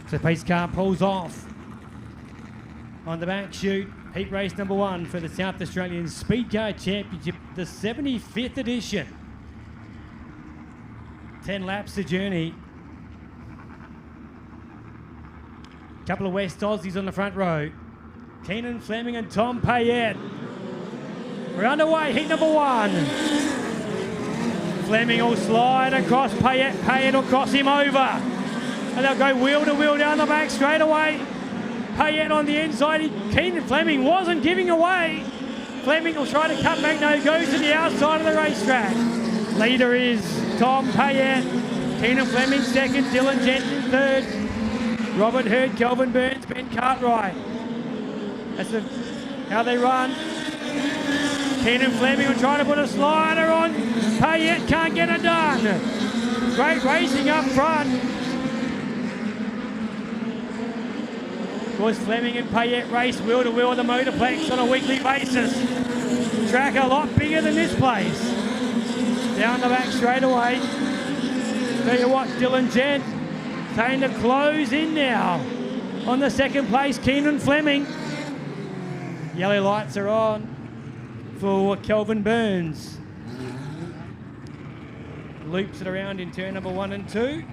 So pace car pulls off on the back chute. Heat race number 1 for the South Australian Speedcar Championship, the 75th edition. 10 laps to journey. Couple of West Aussies on the front row. Keenan Fleming and Tom Payette. We're underway, heat number 1. Fleming will slide across Payette. Payette will cross him over. And they'll go wheel to wheel down the back straight away. Payette on the inside. Keenan Fleming wasn't giving away. Fleming will try to cut back. No, he goes to the outside of the racetrack. Leader is Tom Payette. Keenan Fleming second. Dylan Jensen third. Robert Hurd, Kelvin Burns, Ben Cartwright. That's how they run. Keenan Fleming will try to put a slider on. Payette can't get it done. Great racing up front. Of course, Fleming and Payette race wheel to wheel at the Motorplex on a weekly basis. Track a lot bigger than this place. Down the back straight away. Tell you what, Dylan Gent trying to close in now. On the second place, Keenan Fleming. Yellow lights are on for Kelvin Burns. Loops it around in turn number 1 and 2.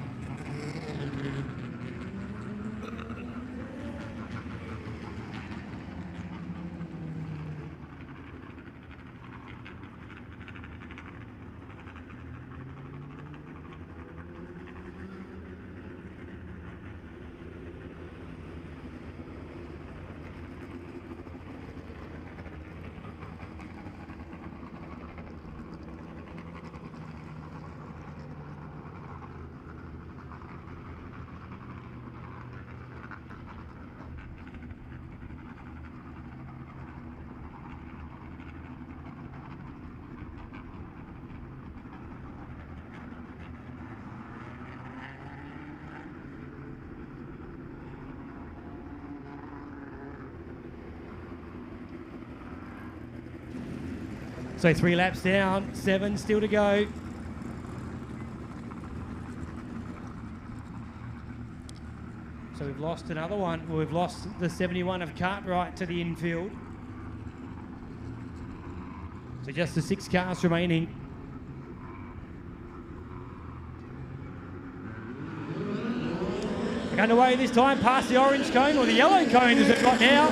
So 3 laps down, 7 still to go. So we've lost another one. Well, we've lost the 71 of Cartwright to the infield. So just the 6 cars remaining. Underway this time past the orange cone, or the yellow cone as it got now,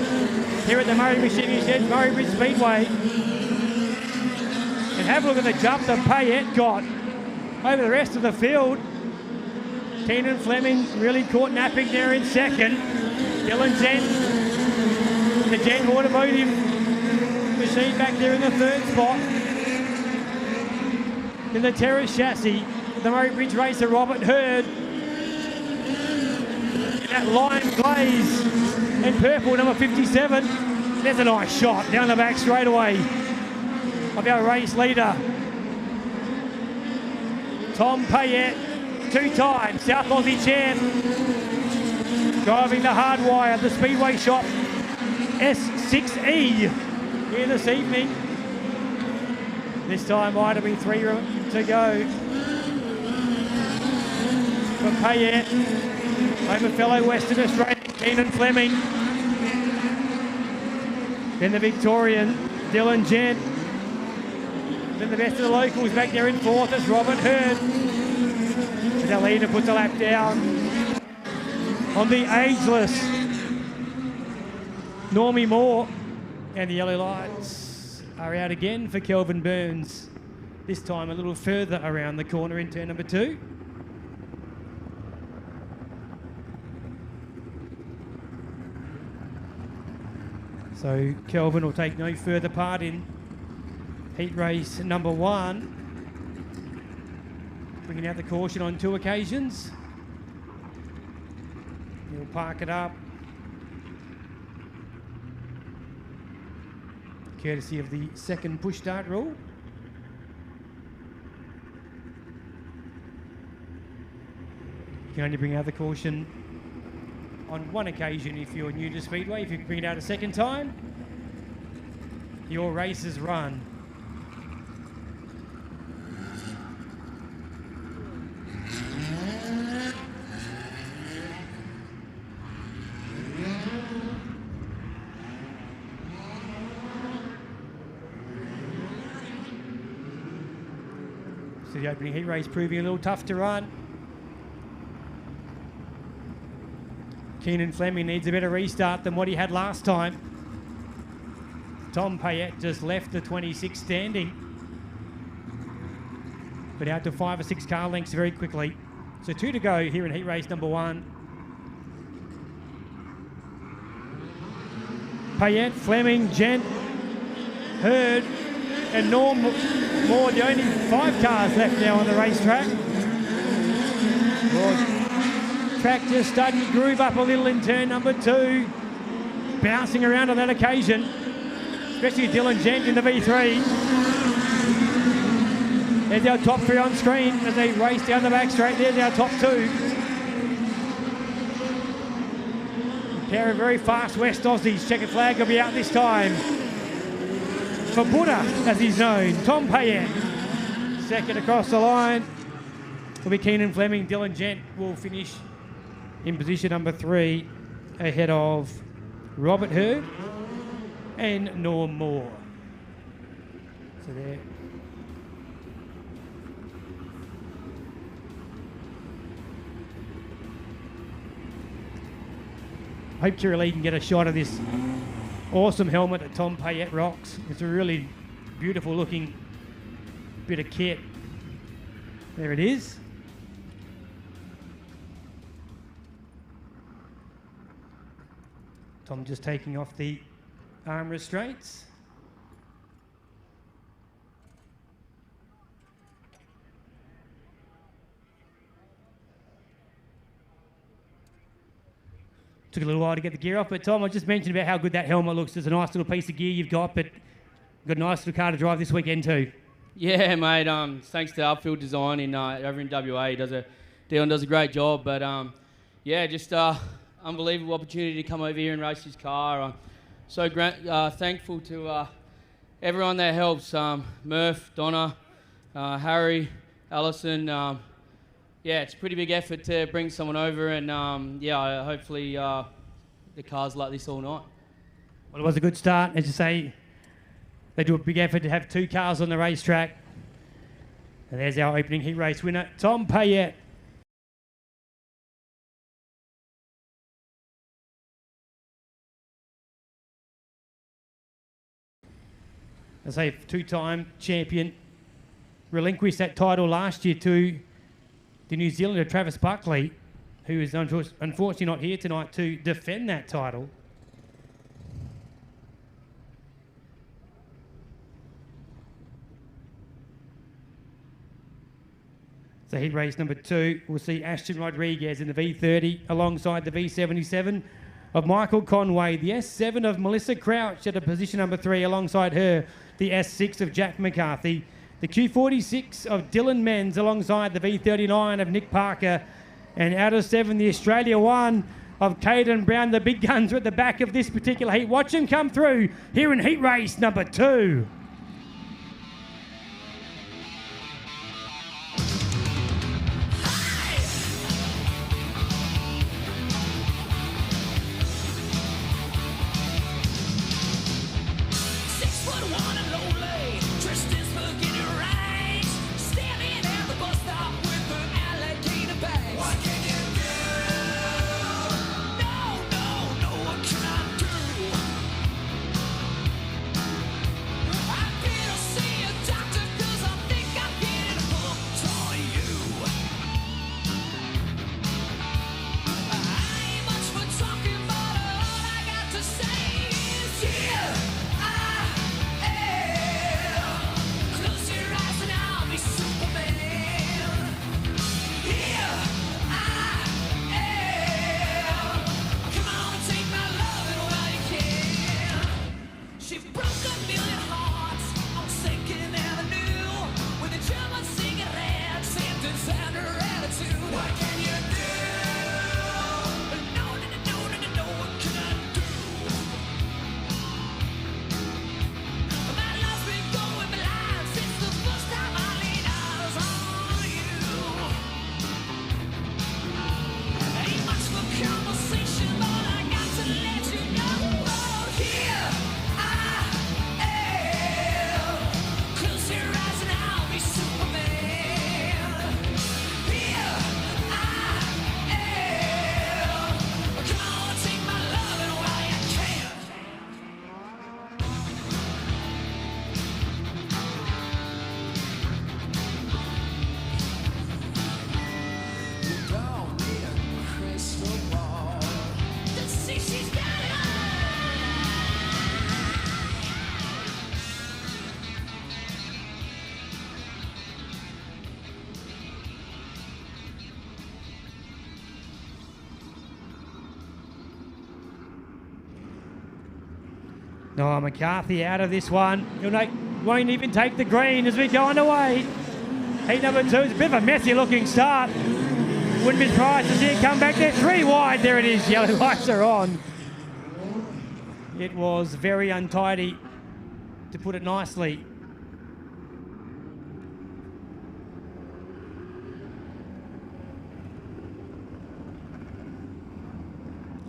here at the Murray Machinery Shed, Murray Bridge Speedway. And have a look at the jump that Payette got over the rest of the field. Keenan Fleming really caught napping there in second. Dylan Gent, the Gent Automotive machine back there in the 3rd spot. In the Terrace chassis, the Murray Bridge racer Robert Hurd. In that lime glaze in purple, number 57. There's a nice shot down the back straight away of our race leader, Tom Payette, 2-time South Aussie champ, driving the hardwire at the Speedway Shop S6E here this evening. This time might have been 3 to go for Payette over fellow Western Australian Keenan Fleming. Then the Victorian Dylan Gent. Then the best of the locals back there in 4th is Robert Hurd. As our leader puts a lap down on the ageless Normie Moore. And the yellow lights are out again for Kelvin Burns. This time a little further around the corner in turn number 2. So Kelvin will take no further part in heat race number 1. Bringing out the caution on 2 occasions. He'll park it up. Courtesy of the second push start rule. You can only bring out the caution on 1 occasion if you're new to Speedway. If you bring it out a second time, your race is run. So the opening heat race proving a little tough to run. Keenan Fleming needs a better restart than what he had last time. Tom Payette just left the 26 standing, but out to 5 or 6 car lengths very quickly. So 2 to go here in heat race number 1. Payette, Fleming, Gent, Hurd, and Norm Moore, the only 5 cars left now on the racetrack. Track just starting to groove up a little in turn number 2. Bouncing around on that occasion, especially Dylan Gent in the V3. There's our top 3 on screen as they race down the back straight. There's our top 2. A pair of very fast West Aussies. Checkered flag will be out this time for Buddha, as he's known. Tom Payette, second across the line will be Keenan Fleming. Dylan Gent will finish in position number 3 ahead of Robert Hurd and Norm Moore. So there. Hope Kira can get a shot of this awesome helmet that Tom Payette rocks. It's a really beautiful looking bit of kit. There it is. Tom just taking off the arm restraints. Took a little while to get the gear off, but Tom, I just mentioned about how good that helmet looks. It's a nice little piece of gear you've got, but you've got a nice little car to drive this weekend too. Yeah, mate. Thanks to Upfield Design over in WA. Dion does a great job, but yeah, just unbelievable opportunity to come over here and race his car. I'm so thankful to everyone that helps. Murph, Donna, Harry, Allison. Yeah, it's a pretty big effort to bring someone over, and yeah, hopefully the car's like this all night. Well, it was a good start. As you say, they do a big effort to have 2 cars on the racetrack. And there's our opening heat race winner, Tom Payette. As I say, 2-time champion, relinquished that title last year to the New Zealander Travis Buckley, who is unfortunately not here tonight to defend that title. So heat race number 2, we'll see Ashton Rodriguez in the V30 alongside the V77 of Michael Conway, the S7 of Melissa Crouch at a position number 3 alongside her, the S6 of Jack McCarthy, the Q46 of Dylan Menz alongside the V39 of Nick Parker, and out of 7, the Australia 1 of Caden Brown. The big guns are at the back of this particular heat. Watch them come through here in heat race number 2. No, McCarthy out of this one. Won't even take the green as we go underway. Heat number 2 is a bit of a messy looking start. Wouldn't be surprised to see it come back there. 3 wide, there it is. Yellow lights are on. It was very untidy, to put it nicely.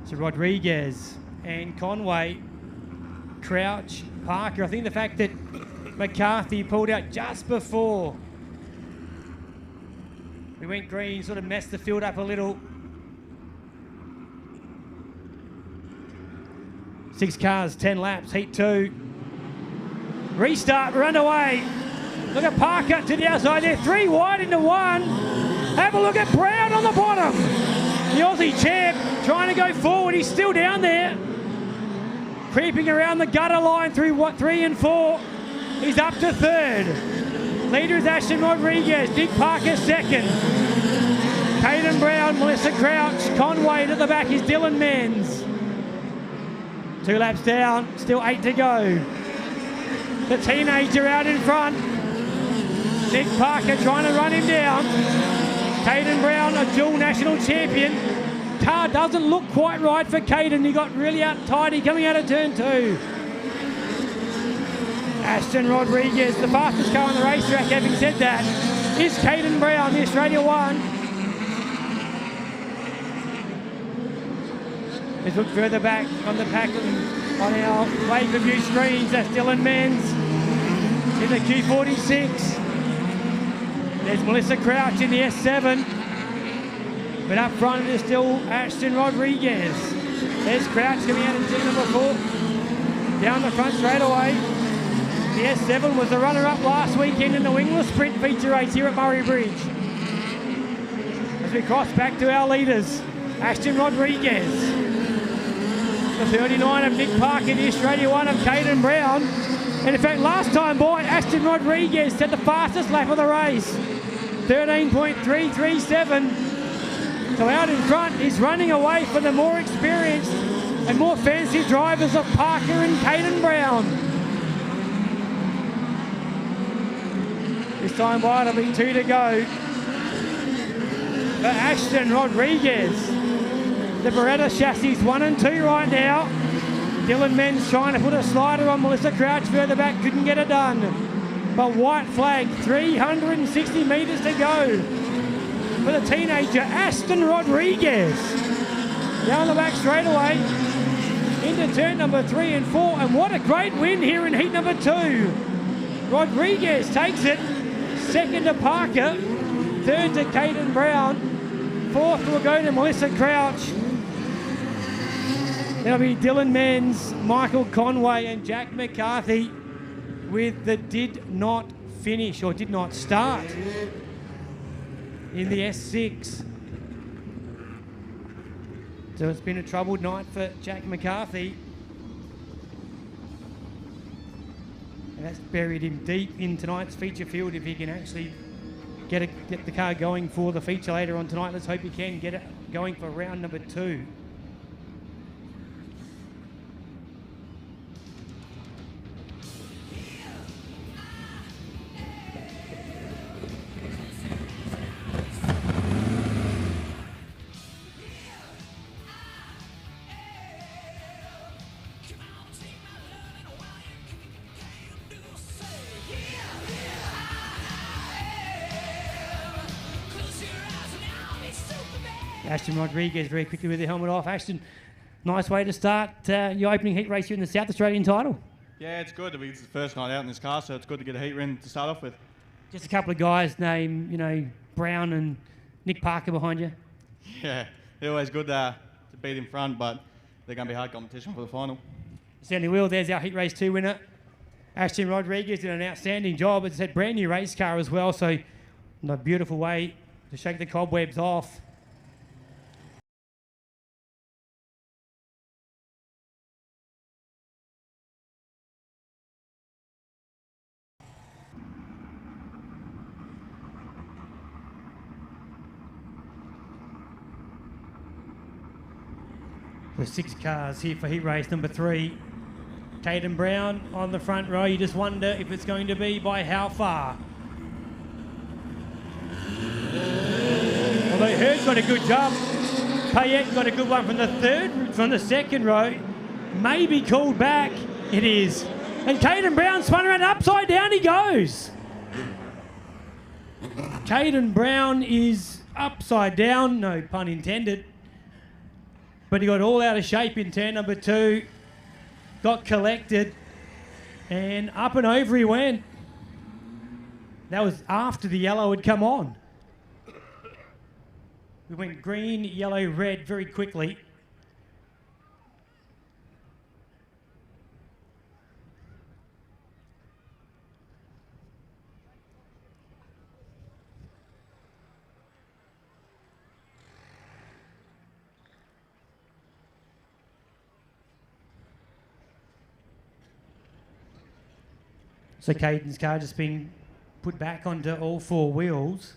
So Rodriguez and Conway, Crouch, Parker. I think the fact that McCarthy pulled out just before we went green sort of messed the field up a little. 6 cars, 10 laps, heat 2. Restart, we're underway. Look at Parker to the outside there, 3 wide into 1. Have a look at Brown on the bottom. The Aussie champ trying to go forward, he's still down there. Creeping around the gutter line through 3 and 4. He's up to 3rd. Leader is Ashton Rodriguez, Nick Parker 2nd. Caden Brown, Melissa Crouch, Conway to the back is Dylan Menz. 2 laps down, still 8 to go. The teenager out in front. Nick Parker trying to run him down. Caden Brown, a dual national champion. Car doesn't look quite right for Caden. He got really tidy coming out of turn 2. Ashton Rodriguez, the fastest car on the racetrack, having said that, is Caden Brown, the Australia 1. Let's look further back on the pack on our wave review screens. That's Dylan Menz in the Q46. There's Melissa Crouch in the S7. But up front is still Ashton Rodriguez. There's Crouch coming out in turn number 4. Down the front straight away. The S7 was the runner-up last weekend in the wingless sprint feature race here at Murray Bridge. As we cross back to our leaders, Ashton Rodriguez. The 39 of Nick Parker, the Australia 1 of Caden Brown. And in fact, last time by, Ashton Rodriguez set the fastest lap of the race. 13.337. So out in front, he's running away from the more experienced and more fancy drivers of Parker and Caden Brown. This time by, it'll be 2 to go. For Ashton Rodriguez. The Beretta chassis 1 and 2 right now. Dylan Menz trying to put a slider on Melissa Crouch further back, couldn't get it done. But white flag, 360 metres to go for the teenager, Ashton Rodriguez. Down the back straight away, into turn number 3 and 4, and what a great win here in heat number 2. Rodriguez takes it, 2nd to Parker, 3rd to Caden Brown, 4th will go to Melissa Crouch. There'll be Dylan Menz, Michael Conway and Jack McCarthy with the did not finish or did not start in the S6. So it's been a troubled night for Jack McCarthy. And that's buried him deep in tonight's feature field if he can actually get the car going for the feature later on tonight. Let's hope he can get it going for round number 2. Ashton Rodriguez very quickly with the helmet off. Ashton, nice way to start your opening heat race here in the South Australian title. Yeah, it's good. It's the first night out in this car, so it's good to get a heat win to start off with. Just a couple of guys named, Brown and Nick Parker behind you. Yeah, they're always good to beat in front, but they're going to be hard competition for the final. Certainly will. There's our heat race 2 winner. Ashton Rodriguez did an outstanding job. It's a brand new race car as well, so a beautiful way to shake the cobwebs off. With 6 cars here for heat race number 3. Caden Brown on the front row. You just wonder if it's going to be by how far. Although Hurd's got a good jump. Payette got a good one from the second row. Maybe called back. It is. And Caden Brown spun around upside down he goes. Caden Brown is upside down, no pun intended. But he got all out of shape in turn number 2. Got collected. And up and over he went. That was after the yellow had come on. We went green, yellow, red very quickly. So Caden's car just been put back onto all 4 wheels.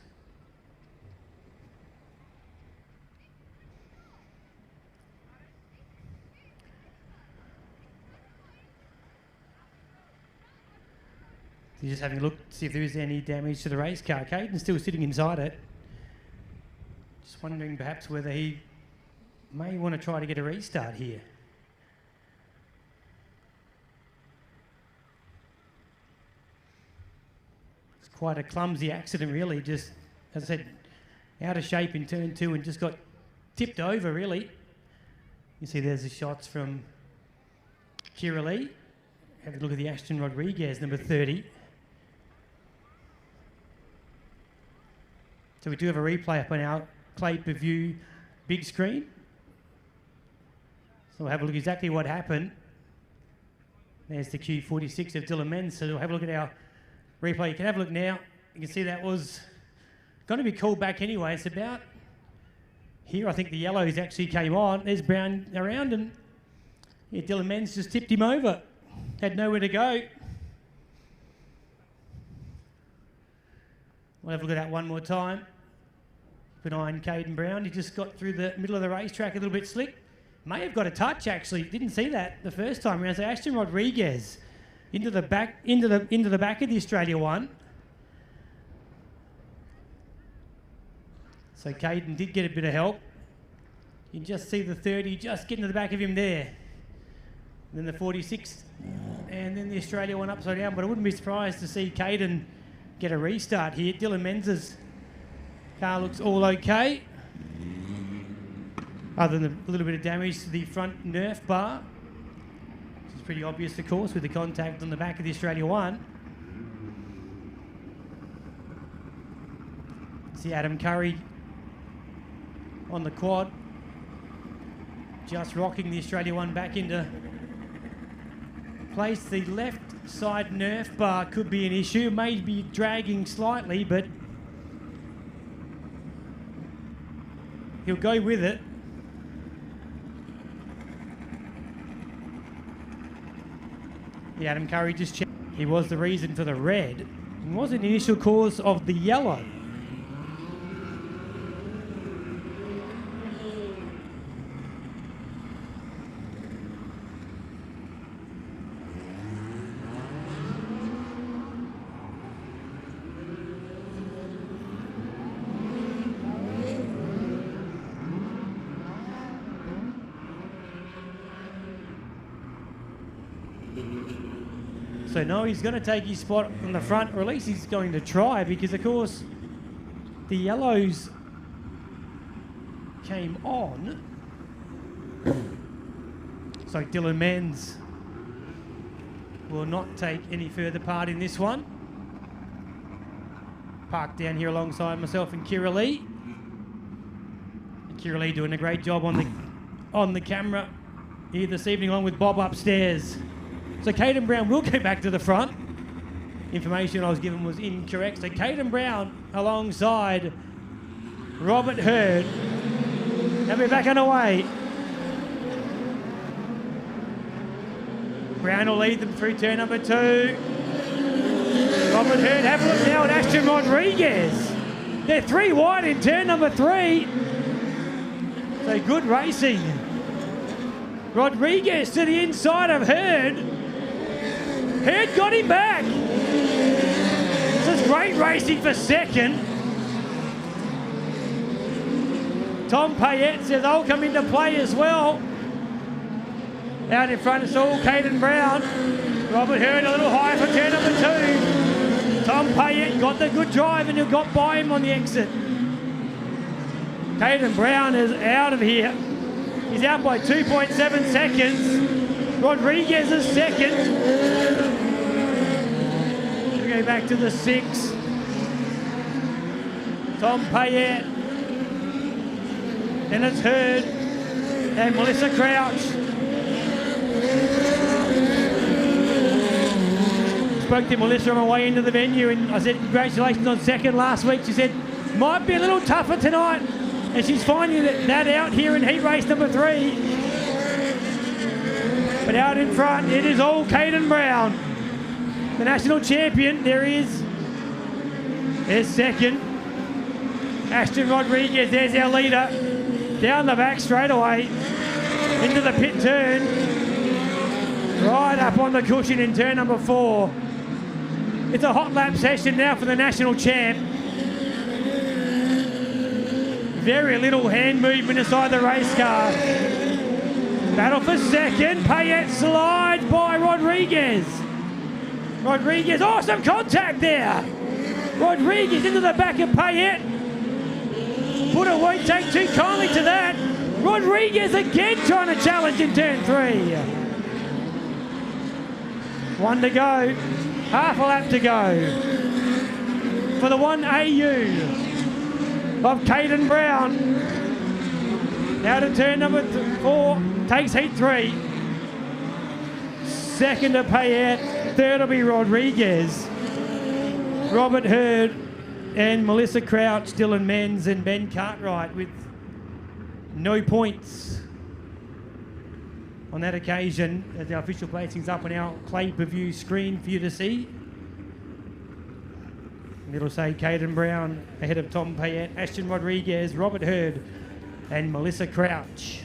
He's just having a look to see if there is any damage to the race car. Caden's still sitting inside it. Just wondering perhaps whether he may want to try to get a restart here. It's quite a clumsy accident really, just, as I said, out of shape in turn 2 and just got tipped over really. You see there's the shots from Kira Lee. Have a look at the Ashton Rodriguez, number 30. So we do have a replay up on our Clay Per View big screen. So we'll have a look exactly what happened. There's the Q46 of Dylan Menz. So we'll have a look at our replay. You can have a look now. You can see that was going to be called back anyway. It's about here. I think the yellows actually came on. There's Brown around and yeah, Dylan Menz just tipped him over. Had nowhere to go. We'll have a look at that one more time. Keep an eye on Caden Brown. He just got through the middle of the racetrack a little bit slick. May have got a touch actually. Didn't see that the first time around. So Ashton Rodriguez into the back of the Australia one. So Caden did get a bit of help. You can just see the 30 just getting to the back of him there. And then the 46 and then the Australia one upside down. But I wouldn't be surprised to see Caden get a restart here. Dylan Menz's car looks all okay. Other than a little bit of damage to the front Nerf bar. Which is pretty obvious, of course, with the contact on the back of the Australia one. See Adam Curry on the quad. Just rocking the Australia one back into place. The left side Nerf bar could be an issue. May be dragging slightly, but he'll go with it. Yeah, Adam Curry just checked. He was the reason for the red. It wasn't the initial cause of the yellow. So no, he's going to take his spot on the front, or at least he's going to try, because of course the yellows came on. So Dylan Menz will not take any further part in this one. Parked down here alongside myself and Kira Lee. And Kira Lee doing a great job on the camera here this evening, along with Bob upstairs. So Caden Brown will go back to the front. Information I was given was incorrect. So Caden Brown alongside Robert Hurd. And we're back underway. Brown will lead them through turn number 2. Robert Hurd, have a look now at Ashton Rodriguez. They're 3 wide in turn number 3. So good racing. Rodriguez to the inside of Hurd. Head got him back. This is great racing for second. Tom Payette says, I'll come into play as well. Out in front, it's all Caden Brown. Robert Hurd a little high for turn number 2. Tom Payette got the good drive and he got by him on the exit. Caden Brown is out of here. He's out by 2.7 seconds. Rodriguez is second. We go back to the 6. Tom Payette. Then it's Hurd and Melissa Crouch. Spoke to Melissa on my way into the venue and I said, congratulations on second last week. She said, might be a little tougher tonight. And she's finding that out here in heat race number 3. But out in front, it is all Caden Brown. The national champion, there he is. There's second. Ashton Rodriguez, there's our leader. Down the back straight away. Into the pit turn. Right up on the cushion in turn number 4. It's a hot lap session now for the national champ. Very little hand movement inside the race car. Battle for second. Payette slides by Rodriguez. Rodriguez, awesome contact there. Rodriguez into the back of Payette. Buddha won't take too kindly to that. Rodriguez again trying to challenge in turn 3. 1 to go. Half a lap to go. For the 1AU of Caden Brown. Now to turn number 4. Takes heat 3. Second to Payette. Third will be Rodriguez. Robert Hurd and Melissa Crouch still in men's, and Ben Cartwright with no points on that occasion, as the official placing's up on our play-per-view screen for you to see. And it'll say Caden Brown ahead of Tom Payette, Ashton Rodriguez, Robert Hurd and Melissa Crouch.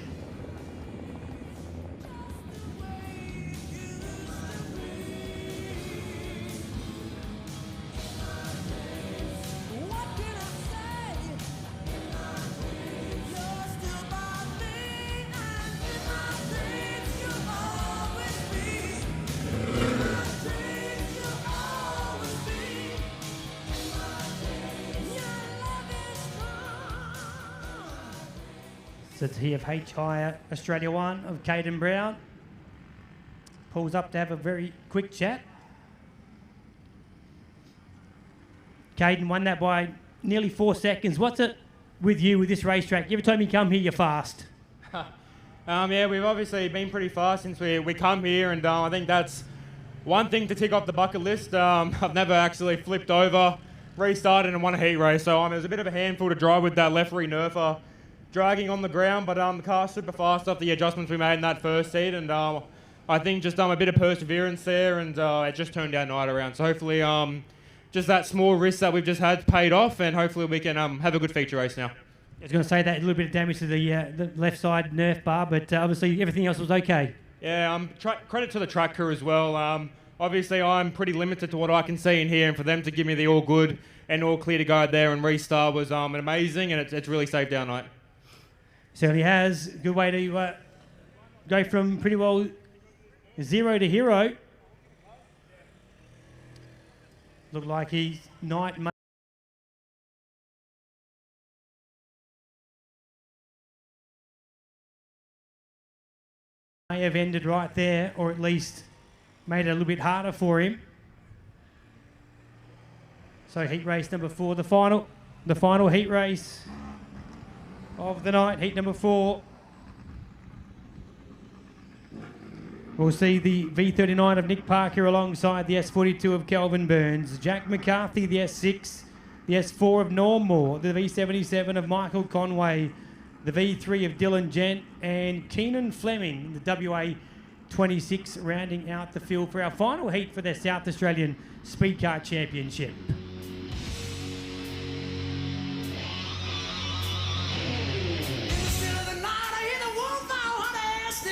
So TFH hire Australia 1 of Caden Brown. Pulls up to have a very quick chat. Caden won that by nearly 4 seconds. What's it with you with this racetrack? Every time you come here, you're fast. Yeah, we've obviously been pretty fast since we come here, and I think that's one thing to tick off the bucket list. I've never actually flipped over, restarted and won a heat race, so it was a bit of a handful to drive with that left rear nerfer dragging on the ground, but the car's super fast off the adjustments we made in that first seat, and I think just a bit of perseverance there, and it just turned our night around. So hopefully just that small risk that we've just had paid off, and hopefully we can have a good feature race now. I was going to say that a little bit of damage to the left side nerf bar, but obviously everything else was okay. Yeah, credit to the track crew as well. Obviously I'm pretty limited to what I can see in here, and for them to give me the all good and all clear to go there and restart was amazing, and it's really saved our night. Certainly has. Good way to go from pretty well 0 to hero. Looked like his night may have ended right there, or at least made it a little bit harder for him. So heat race number 4, the final heat race of the night, heat number 4. We'll see the V39 of Nick Parker alongside the S42 of Kelvin Burns, Jack McCarthy, the S6, the S4 of Norm Moore, the V77 of Michael Conway, the V3 of Dylan Gent, and Keenan Fleming, the WA 26, rounding out the field for our final heat for the South Australian Speedcar Championship.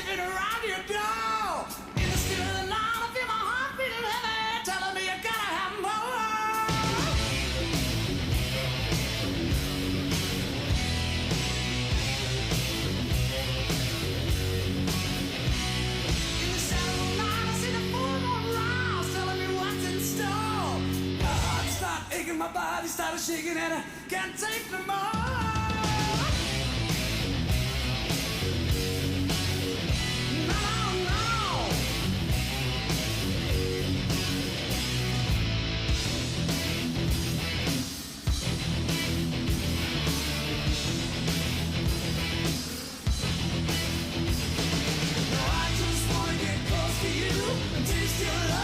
Around your door. In the still of the night, I feel my heart beating heavy. my body started shaking and I can't take no more.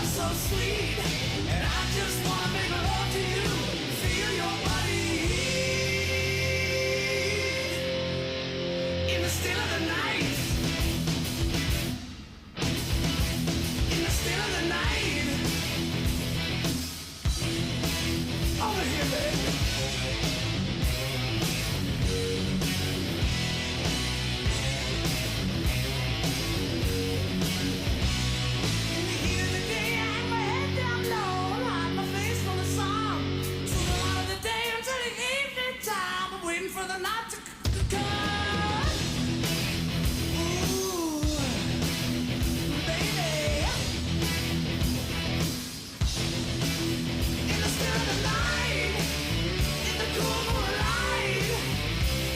So sweet, and I just wanna make love to you, feel your body in the still of the night, in the still of the night, over here, baby. For the night to come. Ooh, baby. In the still of the night, in the cool moonlight,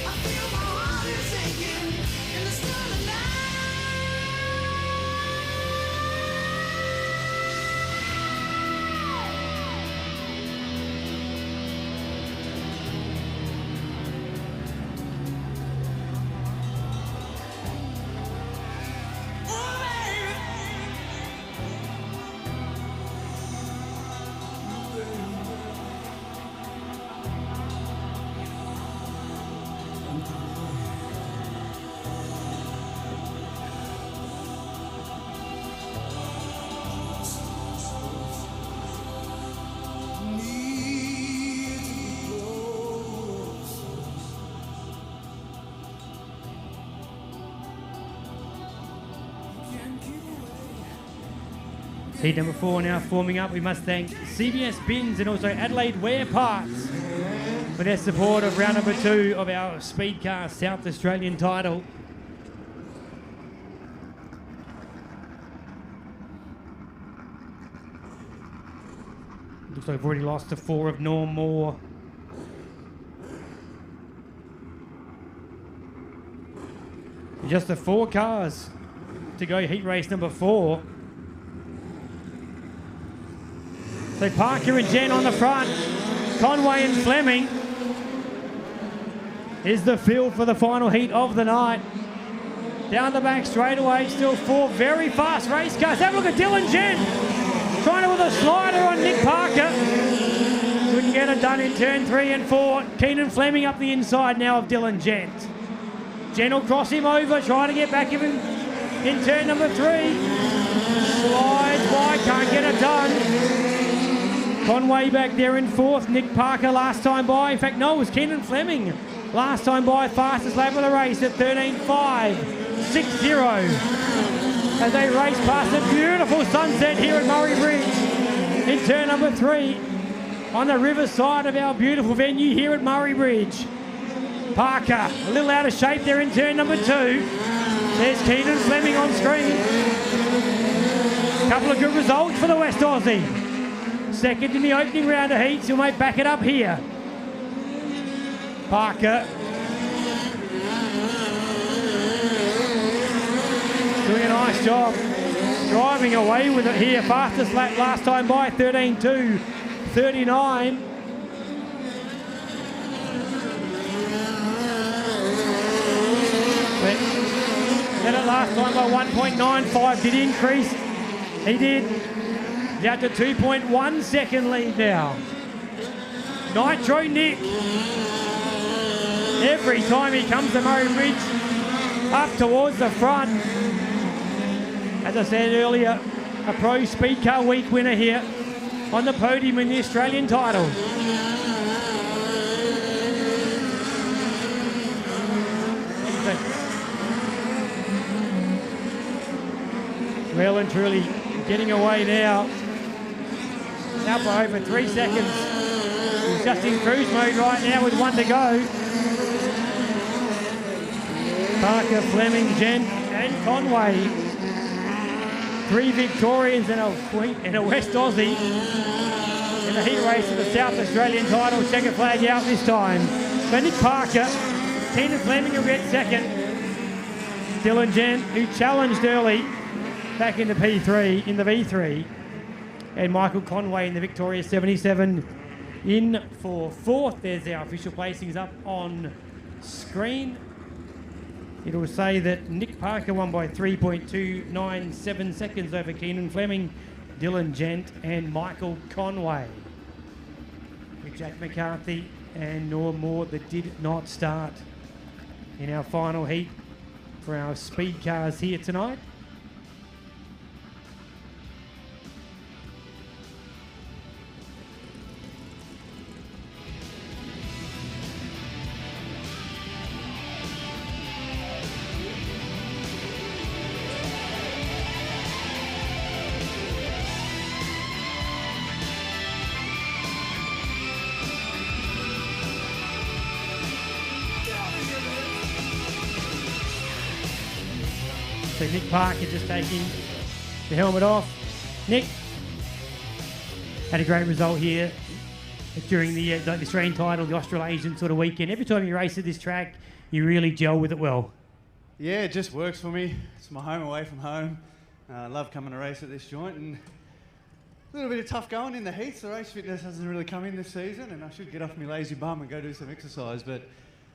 I feel my heart is aching. In the still of the night. Heat number 4 now forming up. We must thank CBS Bins and also Adelaide Wear Parts for their support of round number 2 of our Speedcar South Australian title. Looks like we've already lost to 4 of Norm Moore. Just the 4 cars to go heat race number 4. So Parker and Jen on the front, Conway and Fleming is the field for the final heat of the night. Down the back straightaway, still 4 very fast race cars. Have a look at Dylan Jen, trying to with a slider on Nick Parker. Couldn't get it done in turn 3 and 4. Keenan Fleming up the inside now of Dylan Jen. Jen will cross him over, trying to get back even in turn number 3. Slides wide, can't get it done. Conway back there in 4th. Nick Parker last time by. In fact, no, it was Keenan Fleming last time by. Fastest lap of the race at 13.560 as they race past a beautiful sunset here at Murray Bridge in turn number 3 on the riverside of our beautiful venue here at Murray Bridge. Parker a little out of shape there in turn number 2. There's Keenan Fleming on screen. Couple of good results for the West Aussie. Second in the opening round of heats, he'll might back it up here. Parker doing a nice job driving away with it here. Fastest lap last time by, 13.239. Then it last time by 1.95, did increase. He did. Down to 2.1 second lead now. Nitro Nick. Every time he comes to Murray Bridge, up towards the front. As I said earlier, a Pro Speedcar Week winner here on the podium in the Australian title. Well and truly getting away now. Now for over 3 seconds. He's just in cruise mode right now with 1 to go. Parker, Fleming, Jen and Conway. 3 Victorians and a West Aussie. in the heat race of the South Australian title. Second flag out this time. So Nick Parker, Keenan Fleming will get second. Dylan Gent, who challenged early, back in the P3, in the V3. And Michael Conway in the Victoria 77 in for fourth. There's our official placings up on screen. It'll say that Nick Parker won by 3.297 seconds over Keenan Fleming, Dylan Gent and Michael Conway. With Jack McCarthy and Norm Moore that did not start in our final heat for our speed cars here tonight. So Nick Parker just taking the helmet off. Nick had a great result here during the Australian title, the Australasian sort of weekend. Every time you race at this track, you really gel with it well. Yeah, it just works for me. It's my home away from home. I love coming to race at this joint, and a little bit of tough going in the heats. The race fitness hasn't really come in this season, and I should get off my lazy bum and go do some exercise, but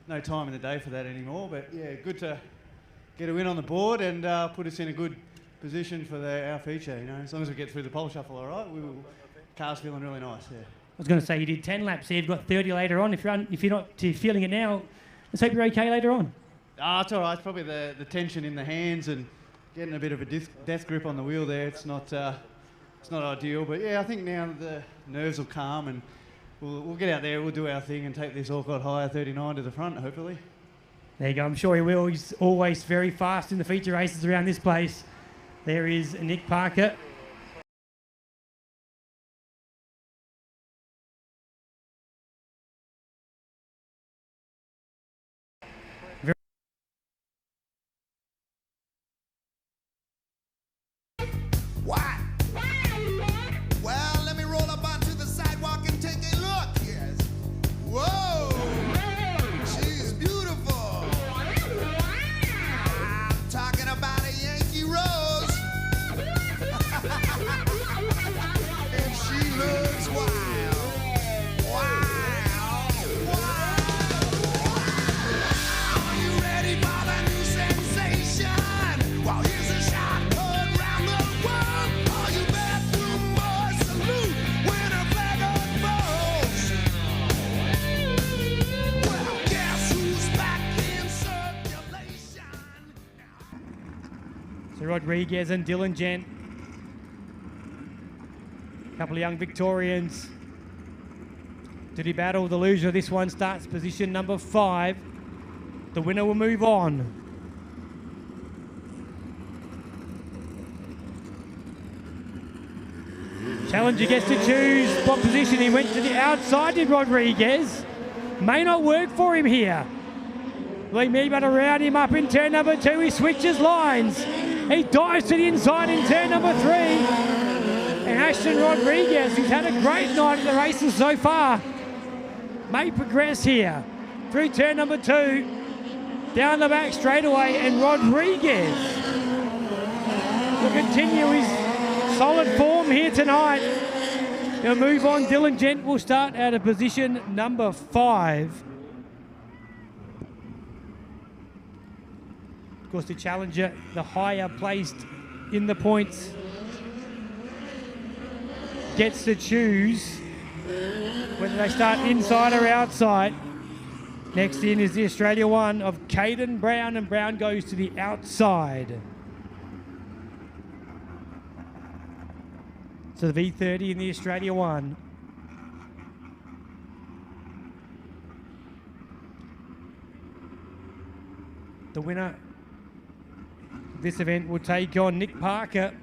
no time in the day for that anymore. But yeah, good to get a win on the board and put us in a good position for our feature. You know, as long as we get through the pole shuffle, all right. Car's feeling really nice. Yeah. I was going to say you did 10 laps here. You've got 30 later on. If you're not feeling it now, let's hope you're okay later on. It's all right. It's probably the tension in the hands and getting a bit of a death grip on the wheel there. It's not ideal, but yeah, I think now the nerves will calm and we'll get out there. We'll do our thing and take this Alcott Higher 39 to the front, hopefully. There you go. I'm sure he will. He's always very fast in the feature races around this place. There is Nick Parker. Why? Well, let me roll up onto the sidewalk and take a look. Yes. Whoa! She's beautiful. I'm talking about a Yankee Rose. And she looks wild. Wild. Wild. Are you ready for the new sensation? Well, here's a shot put round the world. All you bathroom boys salute when a flag unfolds. Well, guess who's back in circulation? So Rodriguez and Dylan Gent. A couple of young Victorians to do battle. The loser of this one starts position number 5. The winner will move on. Challenger gets to choose what position. He went to the outside, did Rodriguez. May not work for him here. Lee Meebut around him up in turn number 2. He switches lines. He dives to the inside in turn number 3. And Ashton Rodriguez, who's had a great night at the races so far, may progress here through turn number 2. Down the back straightaway, and Rodriguez will continue his solid form here tonight. He'll move on. Dylan Gent will start out of position number 5. Of course, the challenger, the higher placed in the points, gets to choose whether they start inside or outside. Next in is the Australia 1 of Caden Brown, and Brown goes to the outside. So the V30 in the Australia 1. The winner of this event will take on Nick Parker.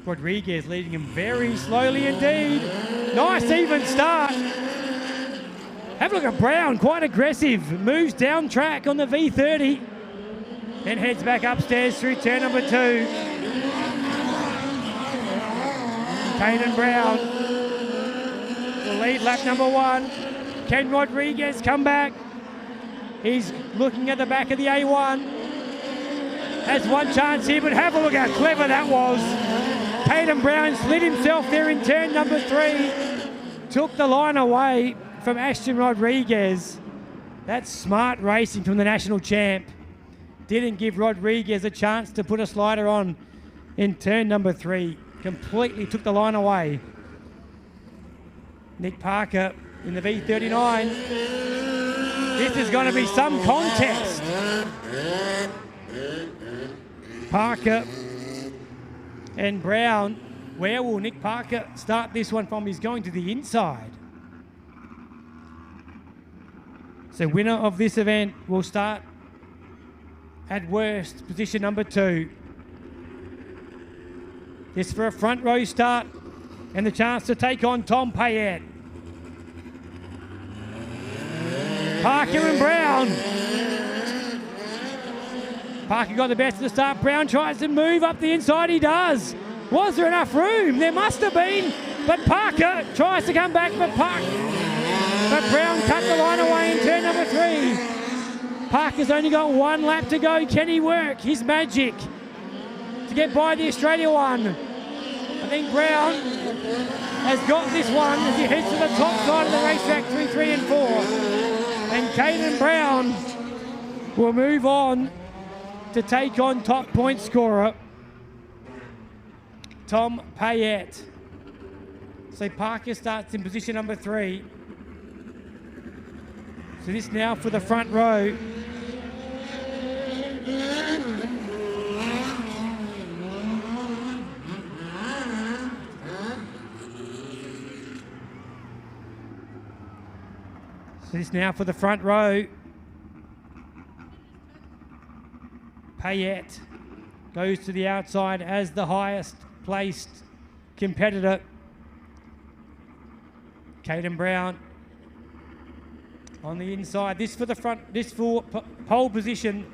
Rodriguez leading him very slowly indeed. Nice even start. Have a look at Brown, quite aggressive. Moves down track on the V30. Then heads back upstairs through turn number 2. Caden Brown will lead lap number 1. Can Rodriguez come back? He's looking at the back of the A1. Has one chance here, but have a look how clever that was. Caden Brown slid himself there in turn number 3. Took the line away from Ashton Rodriguez. That's smart racing from the national champ. Didn't give Rodriguez a chance to put a slider on in turn number 3. Completely took the line away. Nick Parker in the V39. This is going to be some contest. Parker and Brown. Where will Nick Parker start this one from? He's going to the inside. So winner of this event will start at worst, position number 2. This for a front row start and the chance to take on Tom Payette. Parker and Brown. Parker got the best of the start. Brown tries to move up the inside. He does. Was there enough room? There must have been. But Parker tries to come back, but Brown cut the line away in turn number 3. Parker's only got 1 lap to go. Can he work his magic to get by the Australia one? I think Brown has got this one as he heads to the top side of the racetrack, 3, 3 and 4. And Caden Brown will move on to take on top point scorer Tom Payette. So Parker starts in position number 3. So this now for the front row. So this now for the front row. Payette goes to the outside as the highest placed competitor. Caden Brown on the inside. This for the front, this for pole position.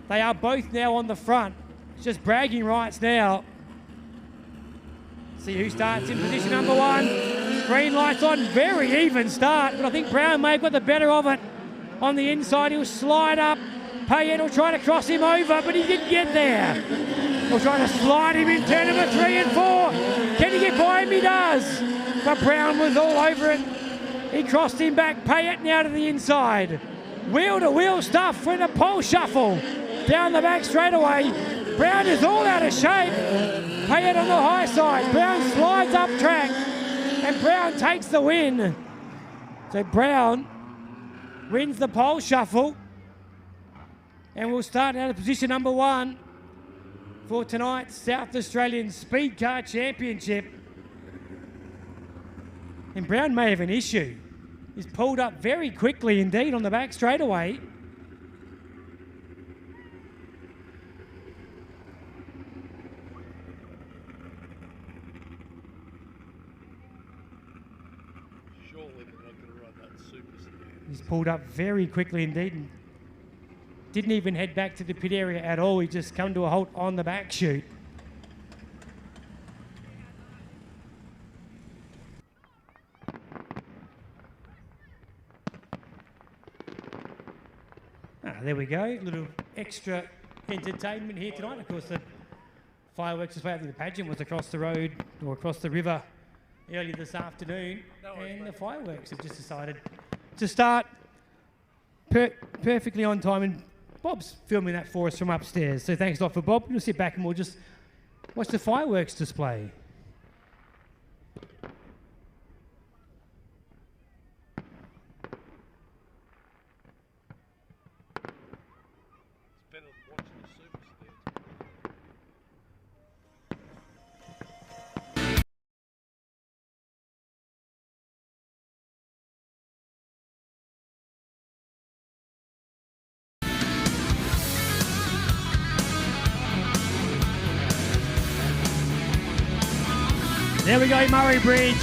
They are both now on the front. It's just bragging rights now. See who starts in position number 1. Green lights on, very even start, but I think Brown may have got the better of it. On the inside, he'll slide up. Payette will try to cross him over, but he didn't get there. He'll try to slide him in turn number 3 and 4. Can he get by him? He does. But Brown was all over it. He crossed him back. Payette now to the inside. Wheel-to-wheel stuff for the pole shuffle. Down the back straight away. Brown is all out of shape. Payette on the high side. Brown slides up track. And Brown takes the win. So Brown wins the pole shuffle. And we'll start out of position number 1 for tonight's South Australian Speedcar Championship. And Brown may have an issue. He's pulled up very quickly indeed on the back straightaway. Surely they're not going to run that super sedan. He's pulled up very quickly indeed. And didn't even head back to the pit area at all. He just come to a halt on the back chute. There we go. A little extra entertainment here tonight. Of course, the fireworks display, I think the pageant was across the road or across the river earlier this afternoon. And the fireworks have just decided to start perfectly on time. And Bob's filming that for us from upstairs. So thanks a lot for Bob. We'll sit back and we'll just watch the fireworks display. It's better than watching the super sedan. There we go, Murray Bridge.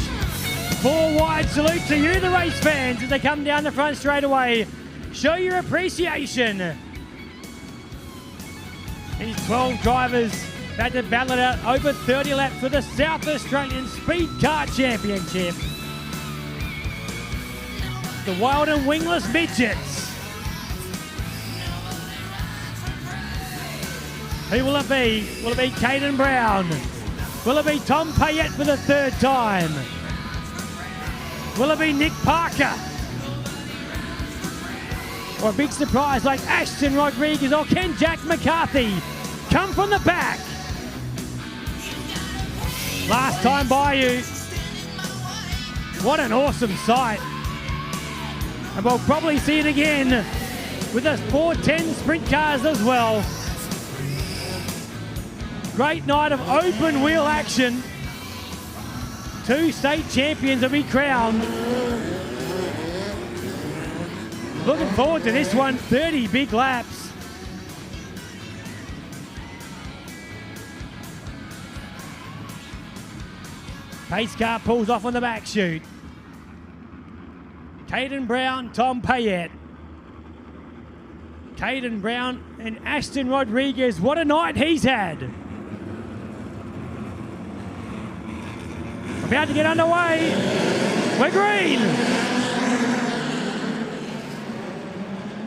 4 wide salute to you, the race fans, as they come down the front straight away. Show your appreciation. These 12 drivers About to battle it out over 30 laps for the South Australian Speedcar Championship. The Wild and Wingless Midgets. Who will it be? Will it be Caden Brown? Will it be Tom Payette for the third time? Will it be Nick Parker? Or a big surprise like Ashton Rodriguez or can Jack McCarthy come from the back? Last time by you. What an awesome sight. And we'll probably see it again with the 410 sprint cars as well. Great night of open wheel action. 2 state champions will be crowned. Looking forward to this one, 30 big laps. Pace car pulls off on the back chute. Caden Brown, Tom Payette. Caden Brown and Ashton Rodriguez, what a night he's had. About to get underway. We're green.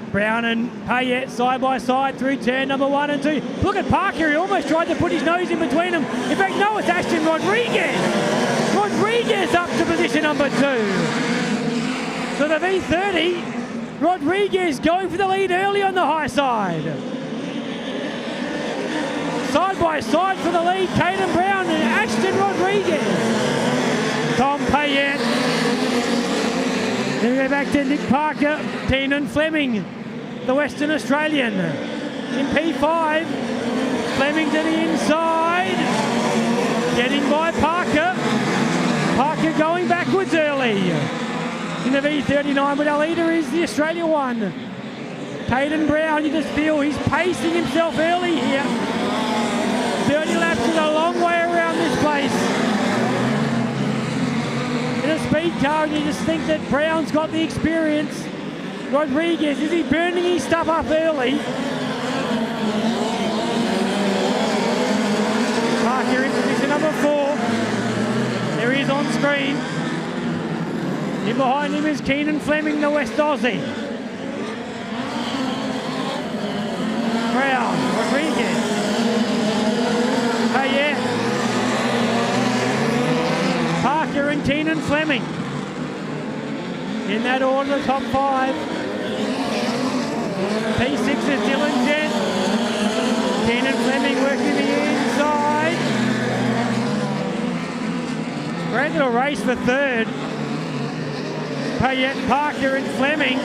Brown and Payette side by side through turn number 1 and 2. Look at Parker, he almost tried to put his nose in between them. In fact, no, it's Ashton Rodriguez. Rodriguez up to position number 2. So the V30, Rodriguez going for the lead early on the high side. Side by side for the lead, Caden Brown and Ashton Rodriguez. Tom Payette. Then we go back to Nick Parker, Keenan Fleming, the Western Australian. In P5, Fleming to the inside. Getting by Parker. Parker going backwards early. In the V39, but our leader is the Australia one. Caden Brown, you just feel he's pacing himself early here. 30 laps is a long way around this place. In a speed car, and you just think that Brown's got the experience. Rodriguez, is he burning his stuff up early? Parker in position number 4. There he is on screen. In behind him is Keenan Fleming, the West Aussie. Brown, Rodriguez. Payette. Parker and Keenan Fleming. In that order, the top 5. P6 is Dylan Gent. Keenan Fleming working the inside. Great little race for third. Payette, Parker and Fleming.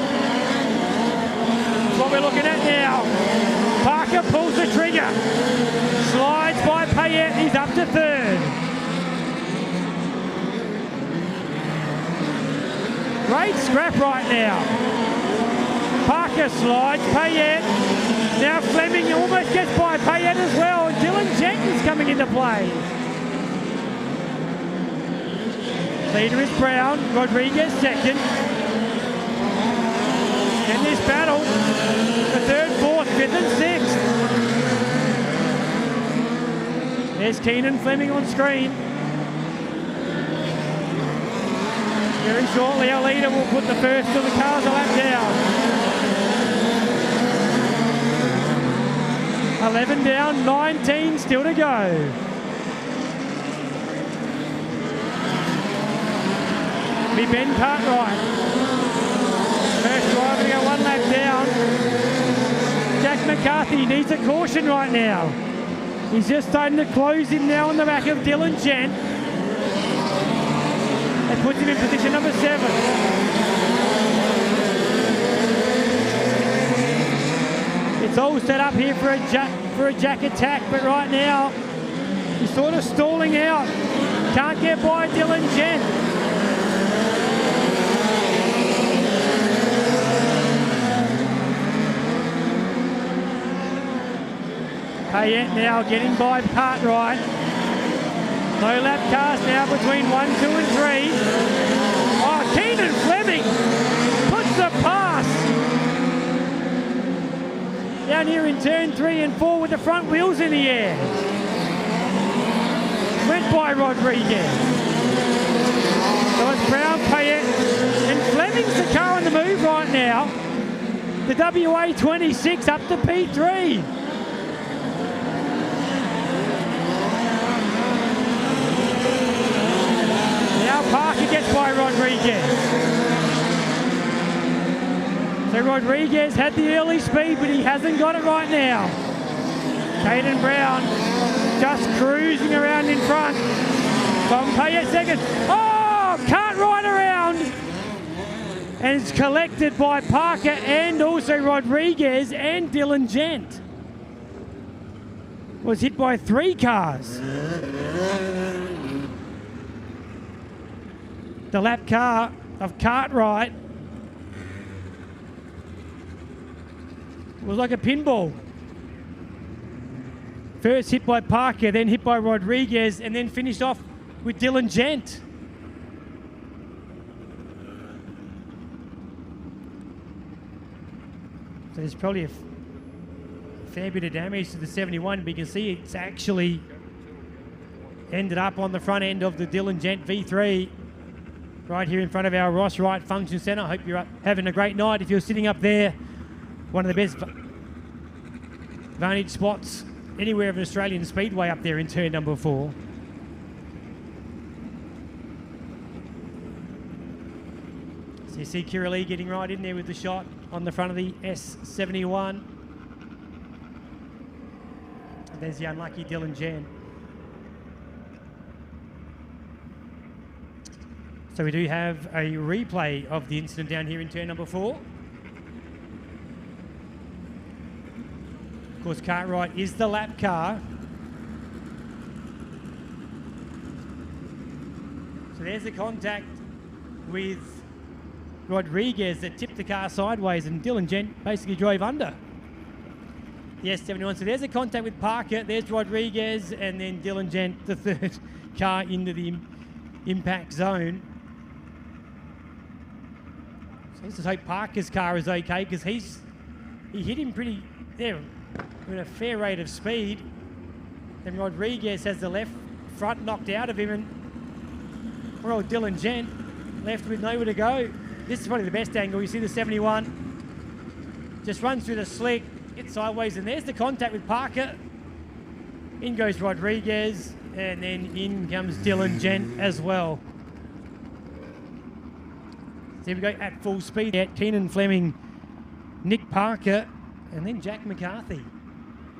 That's what we're looking at now. Parker pulls the trigger. Slides by Payette, he's up to third. Great scrap right now. Parker slides, Payette. Now Fleming almost gets by Payette as well. Dylan Jenkins coming into play. Leader is Brown, Rodriguez second. In this battle, the 3rd, 4th, 5th and 6th. There's Keenan Fleming on screen. Very shortly our leader will put the first of the cars a lap down. 11 down, 19 still to go. Be Ben Cartwright. First driver to go 1 lap down. Jack McCarthy needs a caution right now. He's just starting to close him now on the back of Dylan Gent. That puts him in position number 7. It's all set up here for a Jack attack, but right now he's sort of stalling out. Can't get by Dylan Gent. Payette now getting by Cartwright. No lap cars now between 1, 2 and 3. Oh, Keenan Fleming puts the pass. Down here in turn 3 and 4 with the front wheels in the air. by Rodriguez. So it's Brown, Payet, and Fleming's the car on the move right now. The WA 26 up to P3. Now Parker gets by Rodriguez. So Rodriguez had the early speed, but he hasn't got it right now. Caden Brown just cruising around in front. Tom Payet second. Oh, can't ride around. And it's collected by Parker and also Rodriguez and Dylan Gent. Was hit by 3 cars. The lap car of Cartwright was like a pinball. First hit by Parker, then hit by Rodriguez, and then finished off with Dylan Gent. So there's probably a fair bit of damage to the 71, but you can see it's actually ended up on the front end of the Dylan Gent V3 right here in front of our Ross Wright Function Centre. I hope you're having a great night. If you're sitting up there, one of the best vantage spots anywhere of an Australian Speedway up there in turn number 4. So you see Kira Lee getting right in there with the shot on the front of the S71. And there's the unlucky Dylan Jen. So we do have a replay of the incident down here in turn number 4. Of course, Cartwright is the lap car. So there's the contact with Rodriguez that tipped the car sideways, and Dylan Gent basically drove under the S71. So there's a contact with Parker, there's Rodriguez, and then Dylan Gent, the third car into the impact zone. So let's just hope Parker's car is okay, because he hit him pretty there with a fair rate of speed. Then Rodriguez has the left front knocked out of him, and poor old Dylan Gent left with nowhere to go. This is probably the best angle. You see the 71 just runs through the slick, gets sideways, and there's the contact with Parker. In goes Rodriguez, and then in comes Dylan Gent as well. So here we go at full speed at Keenan Fleming, Nick Parker, and then Jack McCarthy.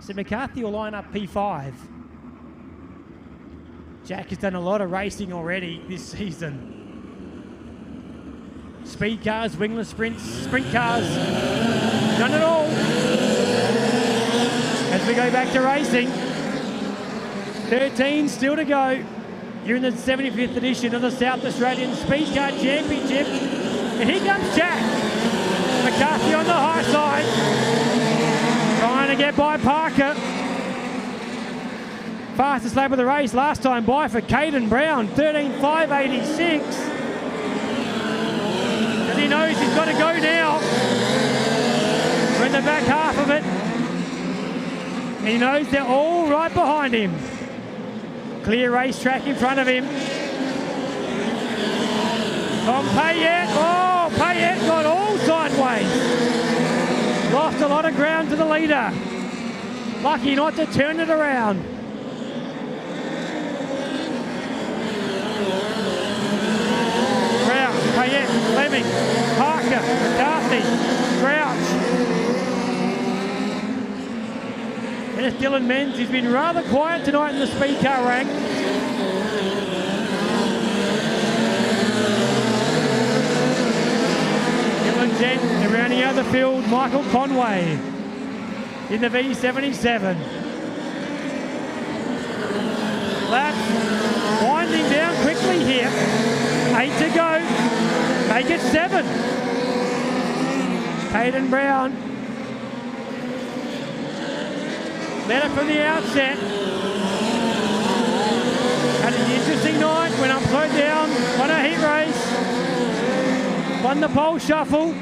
So McCarthy will line up P5. Jack has done a lot of racing already this season. Speed cars, wingless sprints, sprint cars, done it all. As we go back to racing, 13 still to go. You're in the 75th edition of the South Australian Speedcar Championship. And here comes Jack. McCarthy on the high side, trying to get by Parker. Fastest lap of the race last time by for Caden Brown, 13.586. He knows he's got to go now. We're in the back half of it. He knows they're all right behind him. Clear racetrack in front of him. Tom Payet. Oh, Payet got all sideways. Lost a lot of ground to the leader. Lucky not to turn it around. Payet, Fleming, Parker, McCarthy, Crouch. And it's Dylan Menz. He's been rather quiet tonight in the speed car rank. Dylan Gent and rounding out the field, Michael Conway in the V77. Lap winding down quickly here. 8 to go. Make it 7. Caden Brown led it from the outset. Had an interesting night, went up, slowed down, won a heat race, won the pole shuffle,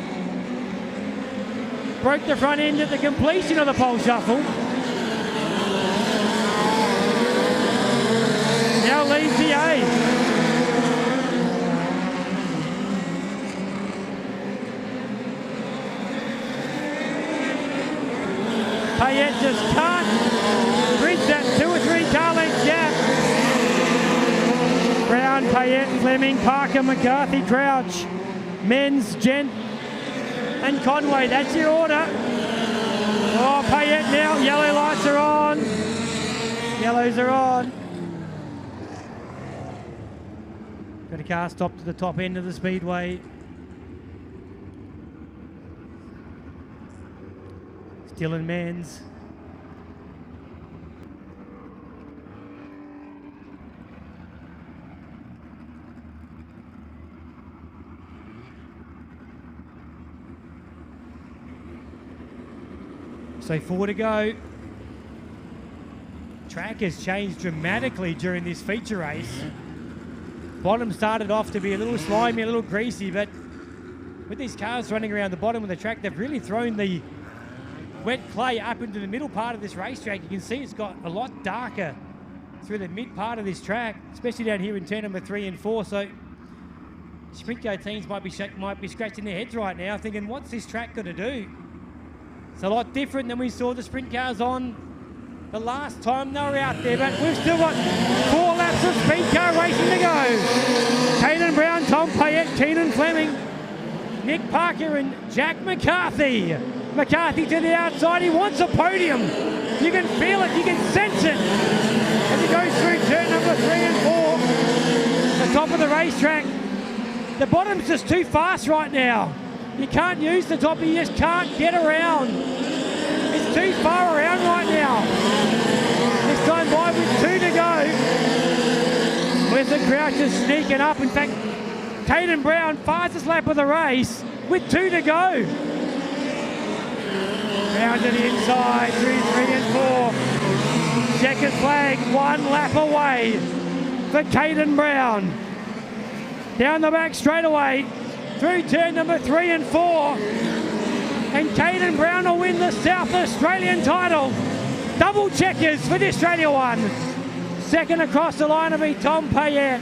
broke the front end at the completion of the pole shuffle. Now leads Payette, Fleming, Parker, McCarthy, Crouch, Menz, Gent, and Conway. That's your order. Oh, Payette now. Yellow lights are on. Yellows are on. Got a car stop to the top end of the speedway. Still in Menz. So 4 to go. Track has changed dramatically during this feature race. Bottom started off to be a little slimy, a little greasy, but with these cars running around the bottom of the track, they've really thrown the wet clay up into the middle part of this racetrack. You can see it's got a lot darker through the mid part of this track, especially down here in turn number 3 and 4. So sprint car teams might be scratching their heads right now thinking, what's this track going to do? It's a lot different than we saw the sprint cars on the last time they were out there, but we've still got 4 laps of speed car racing to go. Caden Brown, Tom Payette, Keenan Fleming, Nick Parker and Jack McCarthy. McCarthy to the outside, he wants a podium. You can feel it, you can sense it. As he goes through turn number 3 and 4, the top of the racetrack. The bottom's just too fast right now. You can't use the top, you just can't get around. It's too far around right now. This time by with 2 to go. Melissa Crouch is sneaking up. In fact, Caden Brown, fastest lap of the race with 2 to go. Round to the inside, through 3 and 4. Checkered flag, 1 lap away for Caden Brown. Down the back straight away, through turn number 3 and 4. And Caden Brown will win the South Australian title. Double checkers for the Australia one. Second across the line will be Tom Payette.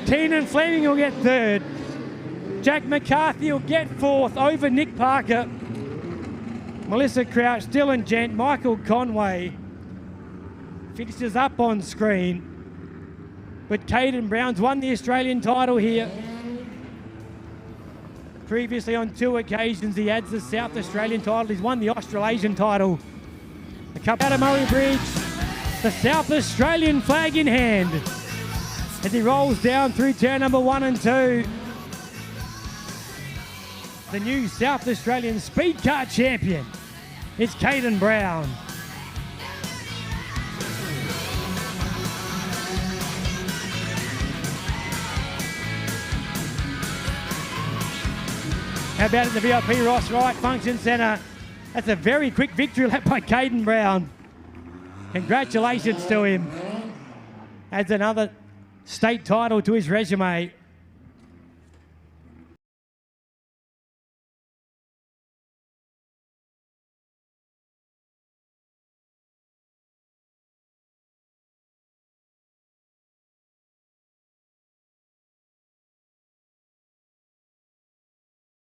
Keenan Fleming will get 3rd. Jack McCarthy will get 4th over Nick Parker. Melissa Crouch, Dylan Gent, Michael Conway finishes up on screen. But Caden Brown's won the Australian title here. Previously on 2 occasions he adds the South Australian title. He's won the Australasian title. A couple out of Murray Bridge. The South Australian flag in hand. As he rolls down through turn number 1 and 2. The new South Australian speed car champion. It's Caden Brown. How about at the VIP Ross Wright Function Centre? That's a very quick victory lap by Caden Brown. Congratulations to him. Adds another state title to his resume.